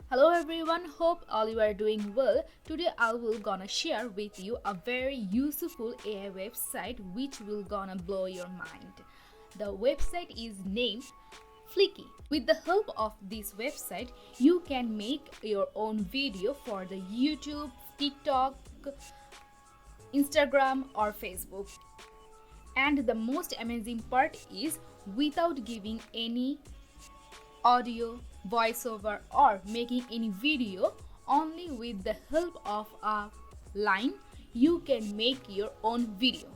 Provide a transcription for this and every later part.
Hello everyone, hope all you are doing well. Today I will gonna share with you a very useful AI website which will gonna blow your mind. The website is named Flicky. With the help of this website, you can make your own video for the YouTube, TikTok, Instagram or Facebook. And the most amazing part is without giving any audio, voiceover or making any video, only with the help of a line you can make your own video.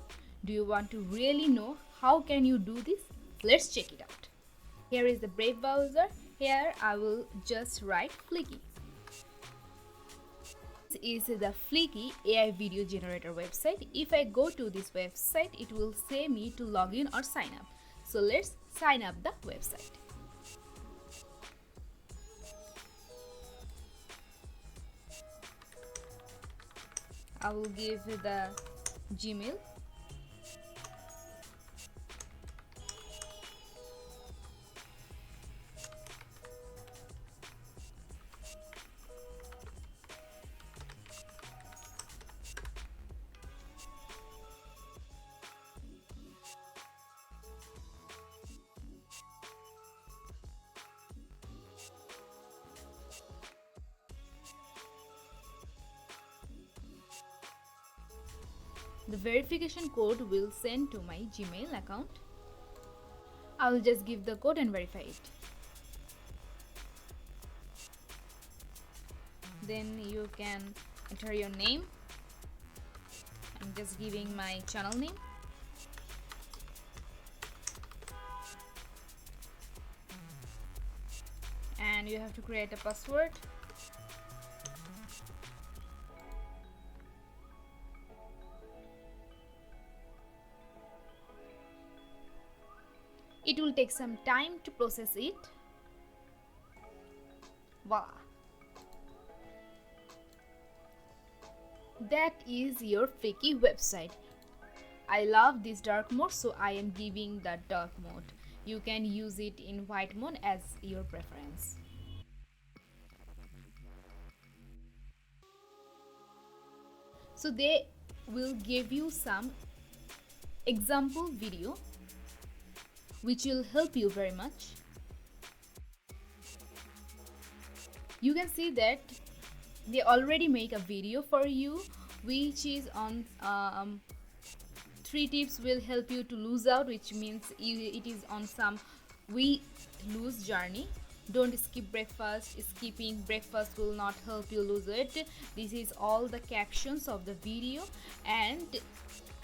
Do you want to really know how can you do this? Let's check it out. Here is the Brave browser. Here I will just write Flicky. This is the Flicky AI video generator website. If I go to this website, it will say me to log in or sign up. So let's sign up the website. I will give the Gmail. The verification code will send to my Gmail account. I will just give the code and verify it. Then you can enter your name. I'm just giving my channel name. And you have to create a password. It will take some time to process it. Voila! That is your Flicky website. I love this dark mode, so I am giving the dark mode. You can use it in white mode as your preference. So they will give you some example video which will help you very much. You can see that they already make a video for you which is on 3 tips will help you to lose out, which means it is on some weight lose journey. Don't skip breakfast. Skipping breakfast will not help you lose it. This is all the captions of the video and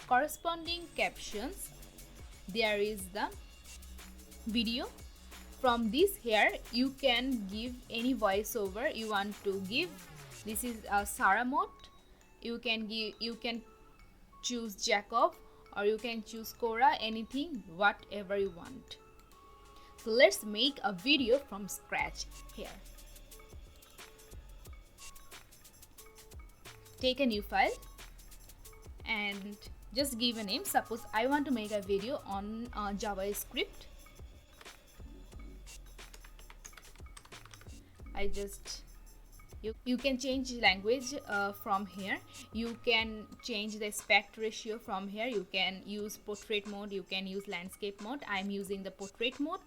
corresponding captions. There is the video. From this here you can give any voiceover you want to give. This is a Sarah mode. You can choose Jacob or you can choose Cora, anything, whatever you want. So let's make a video from scratch here. Take a new file and just give a name. Suppose I want to make a video on JavaScript. You can change language from here. You can change the aspect ratio from here. You can use portrait mode, you can use landscape mode. I'm using the portrait mode.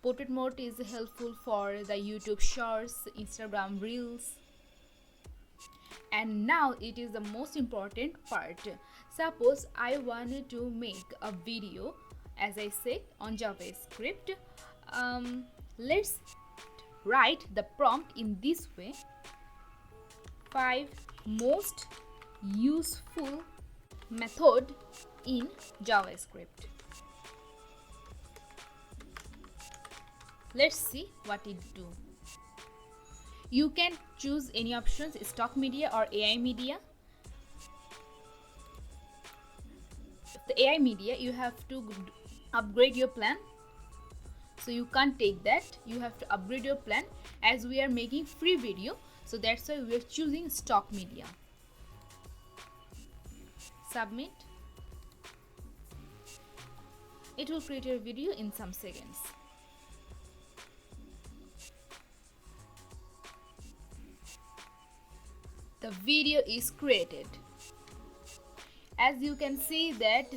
Portrait mode is helpful for the YouTube shorts, Instagram reels. And now it is the most important part. Suppose I wanted to make a video, as I said, on JavaScript. Let's write the prompt in this way: 5 most useful method in JavaScript. Let's see what it do. You can choose any options, stock media or AI media. The AI media, you have to upgrade your plan. So you can't take that. You have to upgrade your plan, as we are making free video. So that's why we are choosing stock media. Submit. It will create your video in some seconds. the video is created. As you can see that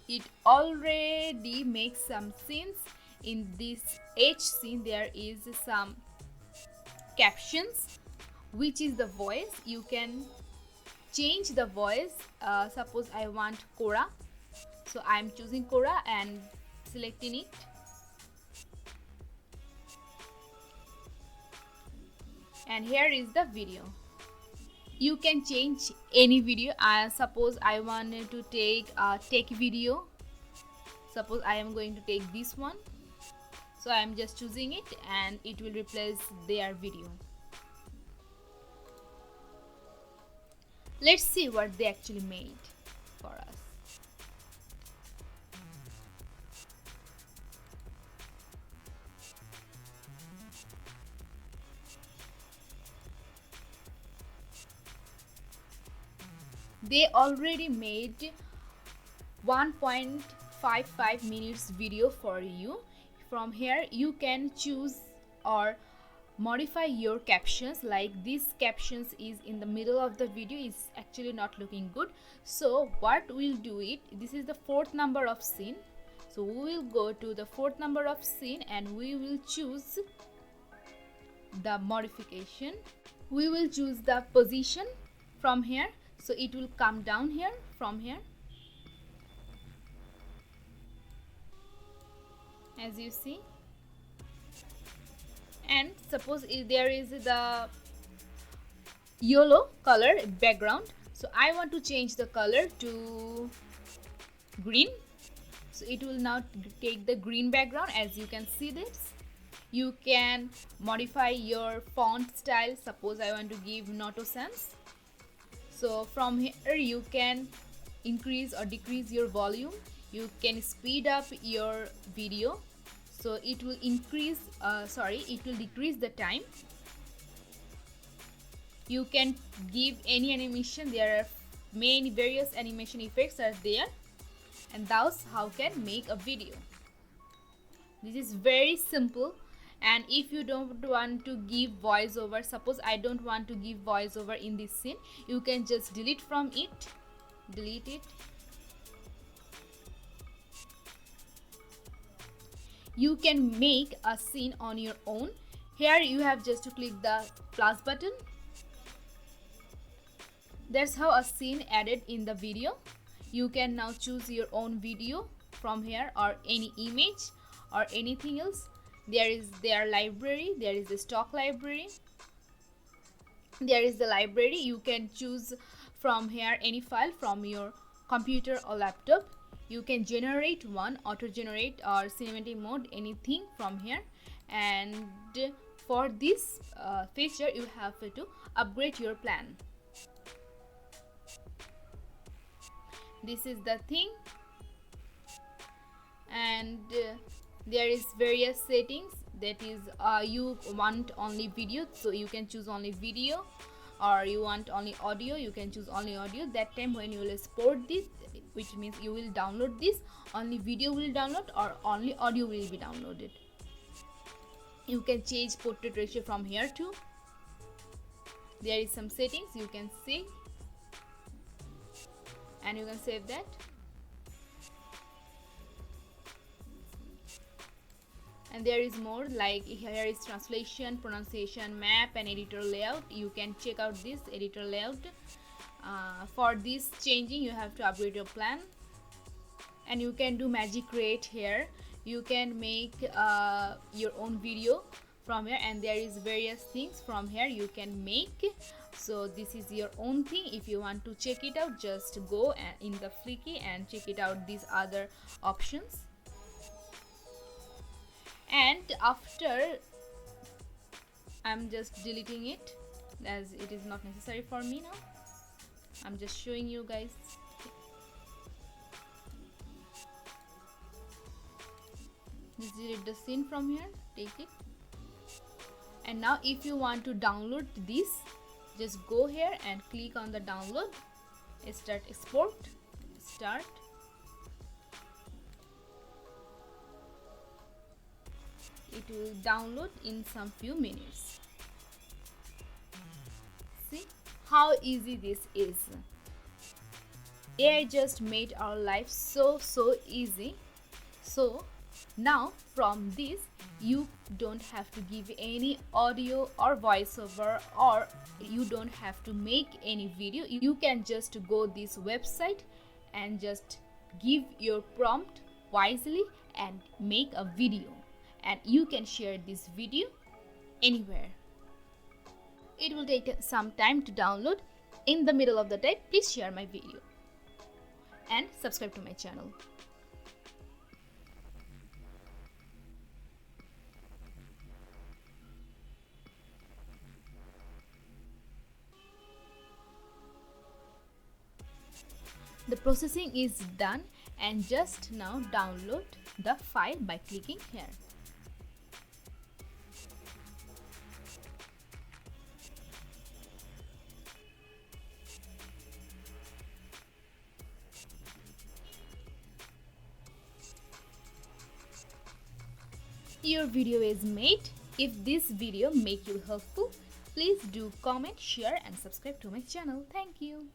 it already makes some scenes. In this H scene there is some captions, which is the voice. You can change the voice. Suppose I want Cora, so I'm choosing Cora and selecting it. And here is the video. You can change any video. Suppose I wanted to take a tech video. Suppose I am going to take this one, so I am just choosing it and it will replace their video. Let's see what they actually made for us. They already made 1.55 minutes video for you. From here you can choose or modify your captions. Like this captions is in the middle of the video, is actually not looking good. So what we'll do it, this is the 4th number of scene, so we will go to the 4th number of scene and we will choose the modification. We will choose the position from here, so it will come down here from here, as you see. And suppose if there is the yellow color background, so I want to change the color to green, so it will now take the green background. As you can see this, you can modify your font style. Suppose I want to give Noto Sans, so from here you can increase or decrease your volume. You can speed up your video, so it will increase it will decrease the time. You can give any animation. There are many various animation effects are there, and thus how can make a video. This is very simple. And if you don't want to give voiceover, suppose I don't want to give voiceover in this scene, you can just delete from it, delete it. You can make a scene on your own. Here you have just to click the plus button. That's how a scene added in the video. You can now choose your own video from here, or any image or anything else. There is their library, there is the stock library, there is the library. You can choose from here any file from your computer or laptop. You can generate one, auto generate or cinematic mode, anything from here. And for this feature you have to upgrade your plan. This is the thing. And there is various settings. That is you want only video, so you can choose only video, or you want only audio, you can choose only audio. That time when you will export this, which means you will download this, only video will download or only audio will be downloaded. You can change portrait ratio from here too. There is some settings you can see, and you can save that. And there is more, like here is translation, pronunciation, map and editor layout. You can check out this editor layout. For this changing you have to upgrade your plan. And you can do magic create here. You can make your own video from here, and there is various things from here you can make. So this is your own thing. If you want to check it out, just go in the Flickr and check it out, these other options. And after, I'm just deleting it as it is not necessary for me now. I'm just showing you guys. Just delete the scene from here, take it. And now if you want to download this, just go here and click on the download, start export, start. It will download in some few minutes. See how easy this is. AI just made our life so easy. So now from this you don't have to give any audio or voiceover, or you don't have to make any video. You can just go this website and just give your prompt wisely and make a video, and you can share this video anywhere. It will take some time to download. In the middle of the day, please share my video and subscribe to my channel. The processing is done, and just now download the file by clicking here. Your video is made. If this video make you helpful, please do comment, share and subscribe to my channel. Thank you.